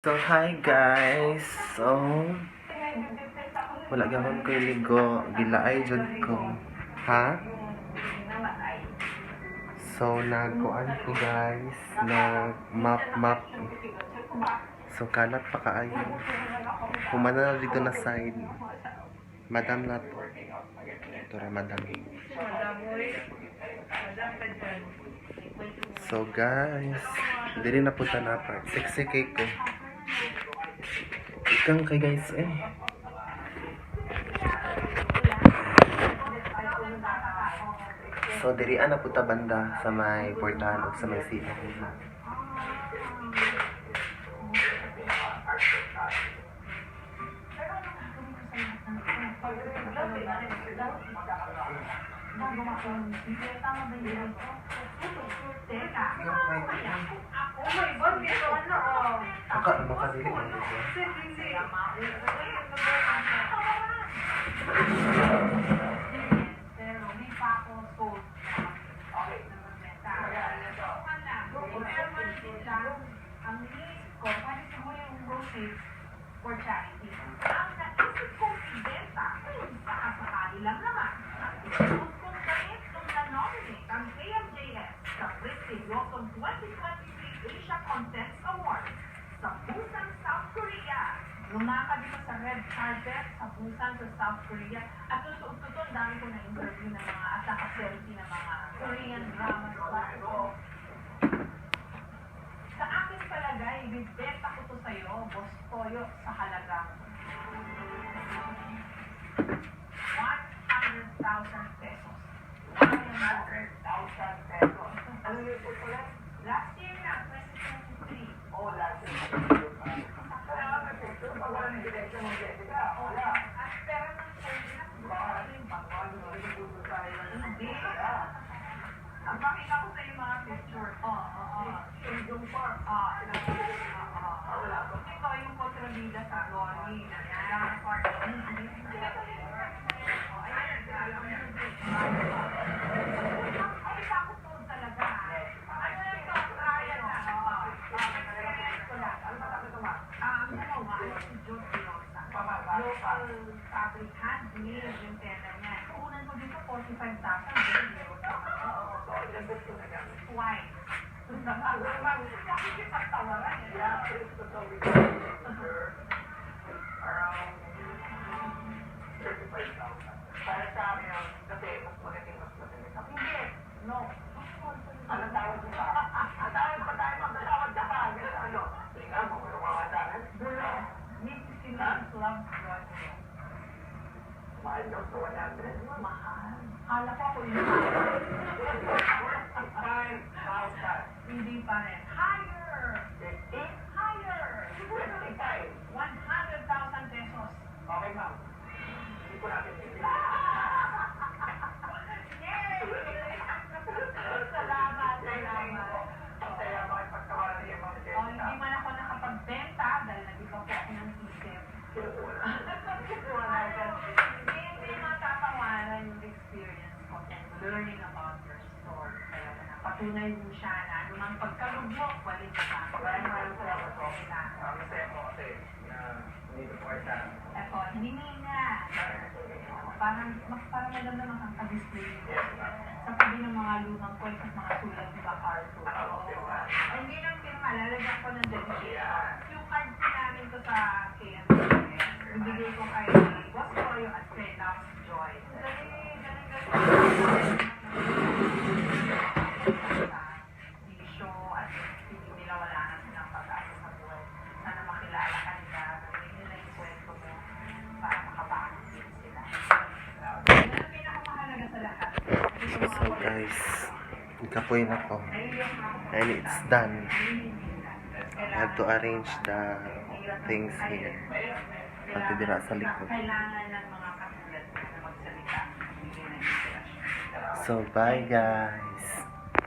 So, hi guys. So, wala gawin ko ligo. Gilaay jud ko. Ha? So, nagkuan ko guys. Nag-map. So, kalat pa kaayo. Kumana na dito na side. Madam na to. Ito ra madam. So, guys. Dili na punta na pa. Sexy cake ko. Ikang kay guys So diri ana puta banda sa may portahan o sa may sila. Makadili man dito. For charity. Ang naisip kong ibenta kung sakasakali lang naman. Isuot kong damit nung na-nominate ang KMJS sa British Lawson 2023 Asia Contest Award sa Busan, South Korea. Lumakad dito sa red carpet sa Busan sa South Korea at susuot ko to, dami ko na interview ng mga at nakaselfie ng mga Korean dramas. Sa aking palagay, bibenta ko to sa'yo, Boss Toyo, sa halagang 100,000 pesos. 100,000 pesos. Ano yung po ulit? Last year na, 2023. Oh, last year. Walang direksyon ng Jessica. Wala. At pera ng Jessica, hindi. Ang pakita ko sa yung mga picture. Yung park. Ito yung kontrabida sa Ronnie. Ayan, park. Ay, sakot talaga. Ano na ito? Trial na. Si Jose Pilosa. Local fabricant. Nila yung tela niya. Kunan ko dito 45,000. Why? Around 35,000. Para sa amin, kasi mas magaling. Hindi. No. Anong tawag mo pa? Ang tawag pa tayo, magkatawag ka pa. Ano? Tingnan mo, may mga tanan. Bulo. Need to see love God. Mahal daw sa 100. Mahal. Hala ko ako yung hindi pa rin. Higher! Higher! 100,000 pesos. Okay, ma'am. Hindi ko natin yay! Salamat. Masaya makipagkawalan yung mga Jessica. Hindi man ako nakapagbenta dahil nag-iba po ako ng isip. Hindi matatawanan yung experience ko and learning about your story. Kaya patunay mo siya na anumang pagkalugmo, balik ka. Maraming salamat po. Masaya po kasi hindi ko siya. Eto, hiningi niya. Parang madamdaman kang ka-display sa tabi ng mga lumang kwento at mga sulat ni Arthur. Hindi lang firma, lalagyan ko ng dedication. Yung card ko namin to sa KMJS. Ibigay ko kay Boss Toyo at kay Loves Joy. So guys, nagkapoy na ko. And it's done. I have to arrange the things here. Pati dira sa likod. So bye guys.